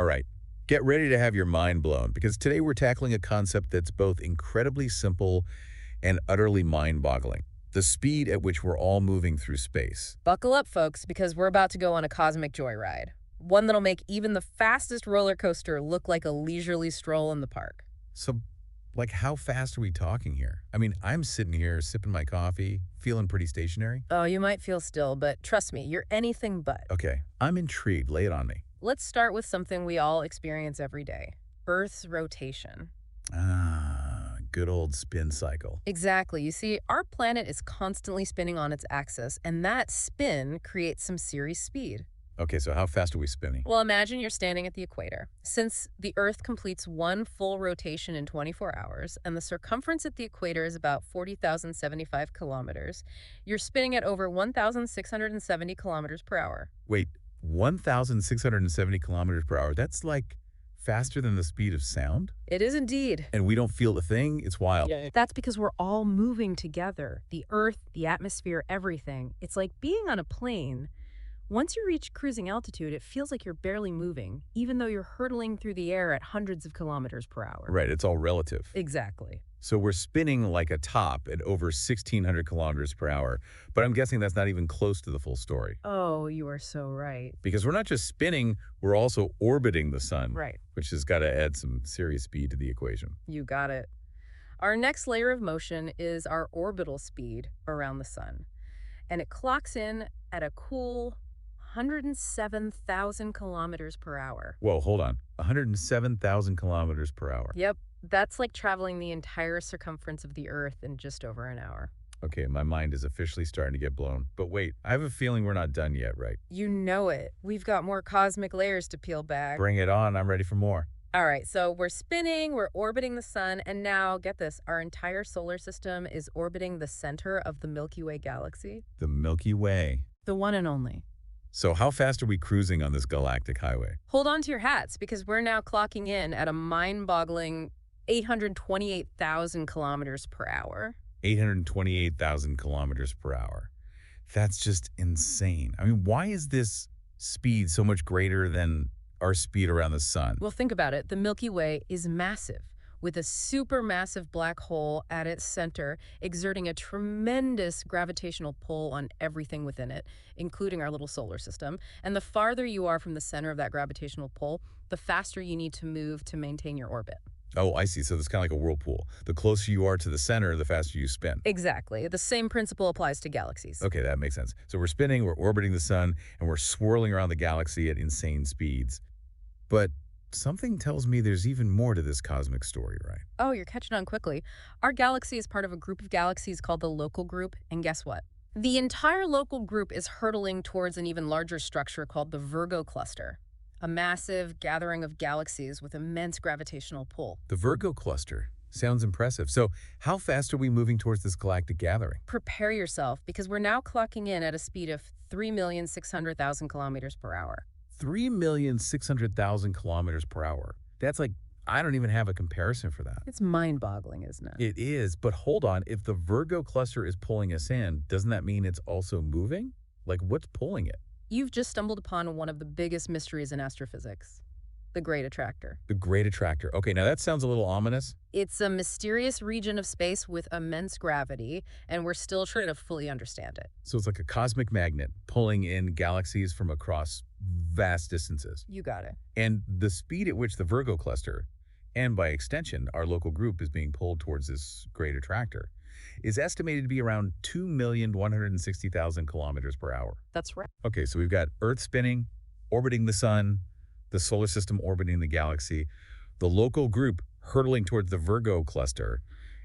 All right, get ready to have your mind blown because today we're tackling a concept that's both incredibly simple and utterly mind-boggling. The speed at which we're all moving through space. Buckle up, folks, because we're about to go on a cosmic joyride. One that'll make even the fastest roller coaster look like a leisurely stroll in the park. So, like, how fast are we talking here? I mean, I'm sitting here sipping my coffee, feeling pretty stationary. Oh, you might feel still, but trust me, you're anything but. Okay, I'm intrigued. Lay it on me. Let's start with something we all experience every day: Earth's rotation. Good old spin cycle. Exactly. You see, our planet is constantly spinning on its axis, and that spin creates some serious speed. Okay, so how fast are we spinning? Well, imagine you're standing at the equator. Since the Earth completes one full rotation in 24 hours, and the circumference at the equator is about 40,075 kilometers, you're spinning at over 1,670 kilometers per hour. Wait, 1,670 kilometers per hour? That's like faster than the speed of sound? It is indeed. And we don't feel a thing? It's wild. That's because we're all moving together. The Earth, the atmosphere, everything. It's like being on a plane. Once you reach cruising altitude, it feels like you're barely moving, even though you're hurtling through the air at hundreds of kilometers per hour. Right, it's all relative. Exactly. So we're spinning like a top at over 1,600 kilometers per hour, but I'm guessing that's not even close to the full story. Oh, you are so right. Because we're not just spinning, we're also orbiting the sun, Right. which has got to add some serious speed to the equation. You got it. Our next layer of motion is our orbital speed around the sun, and it clocks in at a cool 107,000 kilometers per hour. Whoa, hold on. 107,000 kilometers per hour. Yep, that's like traveling the entire circumference of the Earth in just over an hour. Okay, my mind is officially starting to get blown. But wait, I have a feeling we're not done yet, right? You know it. We've got more cosmic layers to peel back. Bring it on. I'm ready for more. All right, so we're spinning, we're orbiting the sun, and now, get this, our entire solar system is orbiting the center of the Milky Way galaxy. The Milky Way. The one and only. So how fast are we cruising on this galactic highway? Hold on to your hats, because we're now clocking in at a mind-boggling 828,000 kilometers per hour. 828,000 kilometers per hour. That's just insane. I mean, why is this speed so much greater than our speed around the sun? Well, think about it. The Milky Way is massive, with a supermassive black hole at its center, exerting a tremendous gravitational pull on everything within it, including our little solar system. And the farther you are from the center of that gravitational pull, the faster you need to move to maintain your orbit. Oh, I see. So it's kind of like a whirlpool. The closer you are to the center, the faster you spin. Exactly. The same principle applies to galaxies. Okay, that makes sense. So we're spinning, we're orbiting the sun, and we're swirling around the galaxy at insane speeds. But something tells me there's even more to this cosmic story, right? Oh, you're catching on quickly. Our galaxy is part of a group of galaxies called the local group, and guess what? The entire local group is hurtling towards an even larger structure called the Virgo cluster, a massive gathering of galaxies with immense gravitational pull. The Virgo cluster. Sounds impressive. So how fast are we moving towards this galactic gathering? Prepare yourself, because we're now clocking in at a speed of 3,600,000 kilometers per hour. 3,600,000 kilometers per hour. That's like, I don't even have a comparison for that. It's mind-boggling, isn't it? It is, but hold on. If the Virgo cluster is pulling us in, doesn't that mean it's also moving? Like, what's pulling it? You've just stumbled upon one of the biggest mysteries in astrophysics: the Great Attractor. The Great Attractor. Okay, now that sounds a little ominous. It's a mysterious region of space with immense gravity, and we're still trying to fully understand it. So it's like a cosmic magnet pulling in galaxies from across vast distances. You got it. And the speed at which the Virgo cluster, and by extension, our local group is being pulled towards this Great Attractor, is estimated to be around 2,160,000 kilometers per hour. That's right. Okay, so we've got Earth spinning, orbiting the sun, the solar system orbiting the galaxy, the local group hurtling towards the Virgo cluster,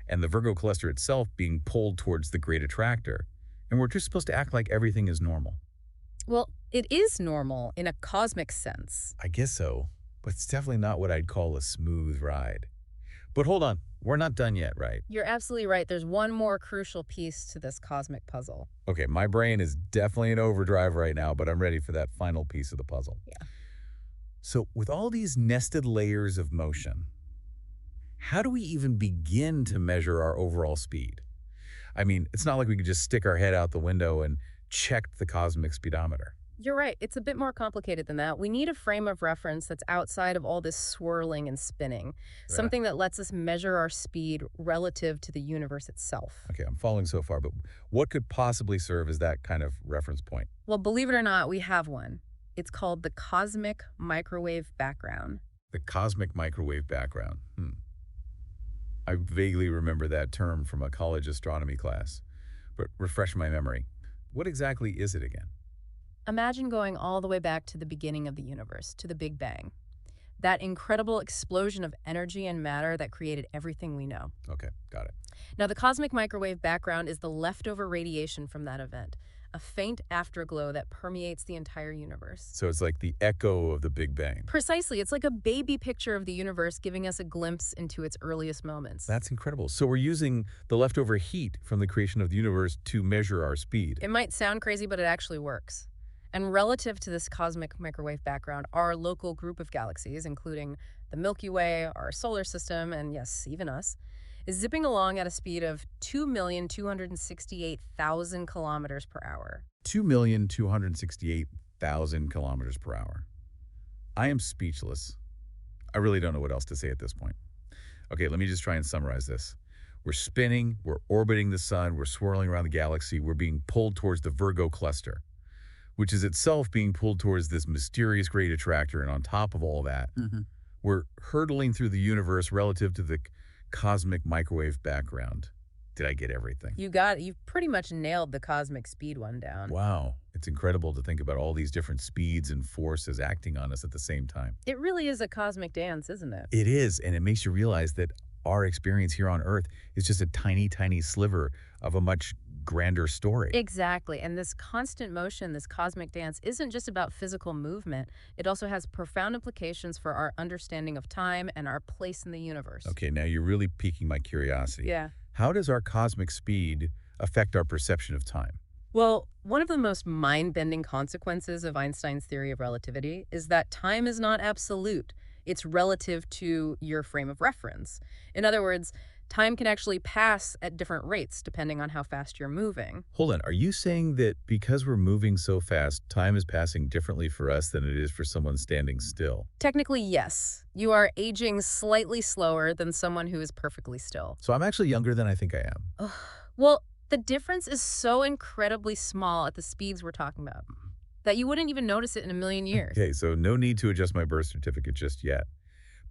and the Virgo cluster itself being pulled towards the Great Attractor. And we're just supposed to act like everything is normal. Well, it is normal in a cosmic sense. I guess so, but it's definitely not what I'd call a smooth ride. But hold on, we're not done yet, right? You're absolutely right. There's one more crucial piece to this cosmic puzzle. Okay, my brain is definitely in overdrive right now, but I'm ready for that final piece of the puzzle. Yeah. So with all these nested layers of motion, how do we even begin to measure our overall speed? I mean, it's not like we could just stick our head out the window and check the cosmic speedometer. You're right. It's a bit more complicated than that. We need a frame of reference that's outside of all this swirling and spinning, Yeah. something that lets us measure our speed relative to the universe itself. Okay, I'm following so far, but what could possibly serve as that kind of reference point? Well, believe it or not, we have one. It's called the cosmic microwave background. The cosmic microwave background. I vaguely remember that term from a college astronomy class, but refresh my memory. What exactly is it again? Imagine going all the way back to the beginning of the universe, to the Big Bang. That incredible explosion of energy and matter that created everything we know. Okay, got it. Now, the cosmic microwave background is the leftover radiation from that event, a faint afterglow that permeates the entire universe. So it's like the echo of the Big Bang. Precisely, it's like a baby picture of the universe giving us a glimpse into its earliest moments. That's incredible. So we're using the leftover heat from the creation of the universe to measure our speed. It might sound crazy, but it actually works. And relative to this cosmic microwave background, our local group of galaxies, including the Milky Way, our solar system, and yes, even us, is zipping along at a speed of 2,268,000 kilometers per hour. 2,268,000 kilometers per hour. I am speechless. I really don't know what else to say at this point. Okay, let me just try and summarize this. We're spinning, we're orbiting the sun, we're swirling around the galaxy, we're being pulled towards the Virgo cluster, which is itself being pulled towards this mysterious great attractor. And on top of all that, we're hurtling through the universe relative to the cosmic microwave background. Did I get everything? You got it. You've pretty much nailed the cosmic speed one down. Wow. It's incredible to think about all these different speeds and forces acting on us at the same time. It really is a cosmic dance, isn't it? It is, and it makes you realize that our experience here on Earth is just a tiny, tiny sliver of a much grander story. Exactly. And this constant motion, this cosmic dance, isn't just about physical movement. It also has profound implications for our understanding of time and our place in the universe. Okay, now you're really piquing my curiosity. Yeah. How does our cosmic speed affect our perception of time? Well, one of the most mind-bending consequences of Einstein's theory of relativity is that time is not absolute. It's relative to your frame of reference. In other words, time can actually pass at different rates depending on how fast you're moving. Hold on, are you saying that because we're moving so fast, time is passing differently for us than it is for someone standing still? Technically, yes. You are aging slightly slower than someone who is perfectly still. So I'm actually younger than I think I am. Ugh. Well, the difference is so incredibly small at the speeds we're talking about that you wouldn't even notice it in a million years. Okay, so no need to adjust my birth certificate just yet.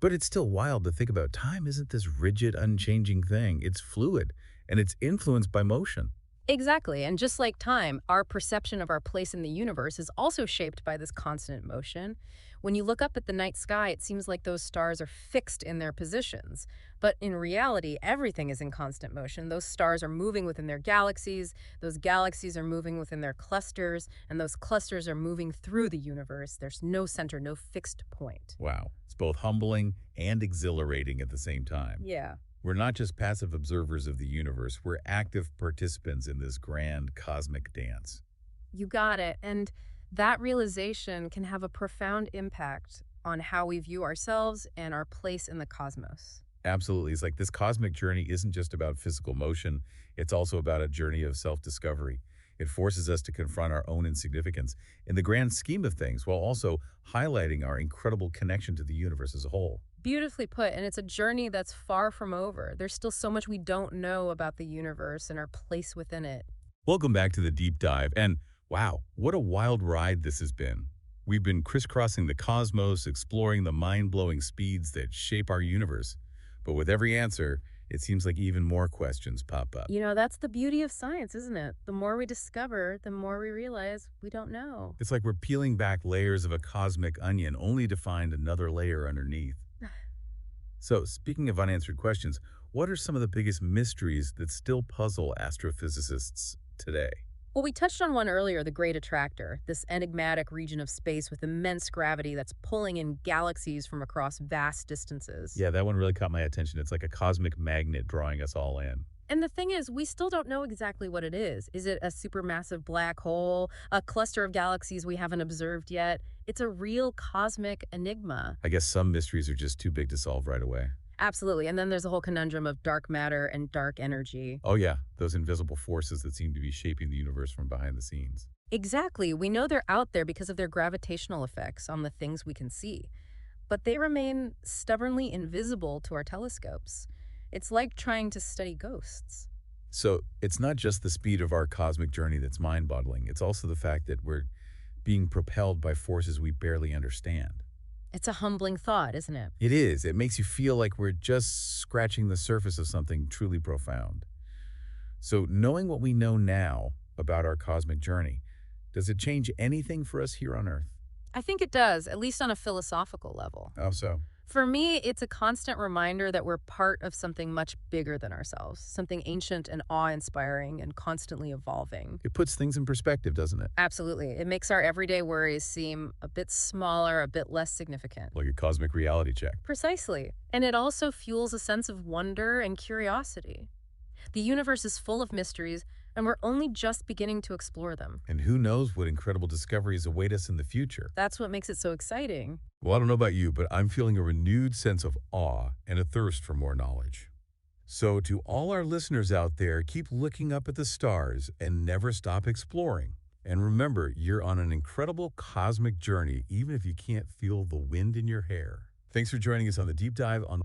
But it's still wild to think about. Time isn't this rigid, unchanging thing. It's fluid, and it's influenced by motion. Exactly. And just like time, our perception of our place in the universe is also shaped by this constant motion. When you look up at the night sky, it seems like those stars are fixed in their positions. But in reality, everything is in constant motion. Those stars are moving within their galaxies, those galaxies are moving within their clusters, and those clusters are moving through the universe. There's no center, no fixed point. Wow. It's both humbling and exhilarating at the same time. Yeah. We're not just passive observers of the universe. We're active participants in this grand cosmic dance. You got it. And that realization can have a profound impact on how we view ourselves and our place in the cosmos. Absolutely. It's like this cosmic journey isn't just about physical motion. It's also about a journey of self-discovery. It forces us to confront our own insignificance in the grand scheme of things, while also highlighting our incredible connection to the universe as a whole. Beautifully put, and it's a journey that's far from over. There's still so much we don't know about the universe and our place within it. Welcome back to the deep dive. And wow, what a wild ride this has been. We've been crisscrossing the cosmos, exploring the mind-blowing speeds that shape our universe. But with every answer, it seems like even more questions pop up. You know, that's the beauty of science, isn't it? The more we discover, the more we realize we don't know. It's like we're peeling back layers of a cosmic onion only to find another layer underneath. So, speaking of unanswered questions, what are some of the biggest mysteries that still puzzle astrophysicists today? Well, we touched on one earlier, the Great Attractor, this enigmatic region of space with immense gravity that's pulling in galaxies from across vast distances. Yeah, that one really caught my attention. It's like a cosmic magnet drawing us all in. And the thing is, we still don't know exactly what it is. Is it a supermassive black hole, a cluster of galaxies we haven't observed yet? It's a real cosmic enigma. I guess some mysteries are just too big to solve right away. Absolutely. And then there's the whole conundrum of dark matter and dark energy. Oh yeah, those invisible forces that seem to be shaping the universe from behind the scenes. Exactly. We know they're out there because of their gravitational effects on the things we can see, but they remain stubbornly invisible to our telescopes. It's like trying to study ghosts. So it's not just the speed of our cosmic journey that's mind-boggling. It's also the fact that we're being propelled by forces we barely understand. It's a humbling thought, isn't it? It is. It makes you feel like we're just scratching the surface of something truly profound. So knowing what we know now about our cosmic journey, does it change anything for us here on Earth? I think it does, at least on a philosophical level. How so? For me, it's a constant reminder that we're part of something much bigger than ourselves, something ancient and awe-inspiring and constantly evolving. It puts things in perspective, doesn't it? Absolutely. It makes our everyday worries seem a bit smaller, a bit less significant. Like a cosmic reality check. Precisely. And it also fuels a sense of wonder and curiosity. The universe is full of mysteries, and we're only just beginning to explore them. And who knows what incredible discoveries await us in the future. That's what makes it so exciting. Well, I don't know about you, but I'm feeling a renewed sense of awe and a thirst for more knowledge. So to all our listeners out there, keep looking up at the stars and never stop exploring. And remember, you're on an incredible cosmic journey, even if you can't feel the wind in your hair. Thanks for joining us on the Deep Dive on